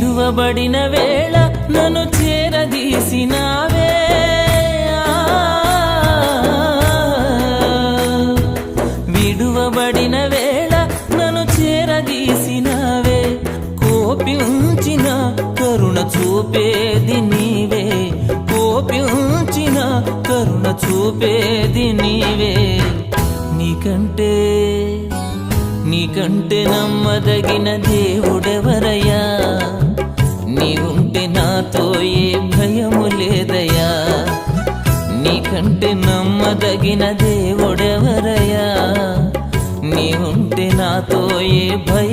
విడువబడిన వేళ నన్ను చేరదీసినావే, విడువబడిన వేళ నన్ను చేరదీసినావే. కోపించిన కరుణ చూపేది నీవే, కోపించిన కరుణ చూపేది నీవే. నీకంటే నమ్మదగిన దేవుడెవరయ్యా? నీవుంటే నాతో ఏ భయము లేదయ్యా. నీకంటే నమ్మదగిన దేవుడెవరయ్యా? నీవుంటే నాతో ఏ భయం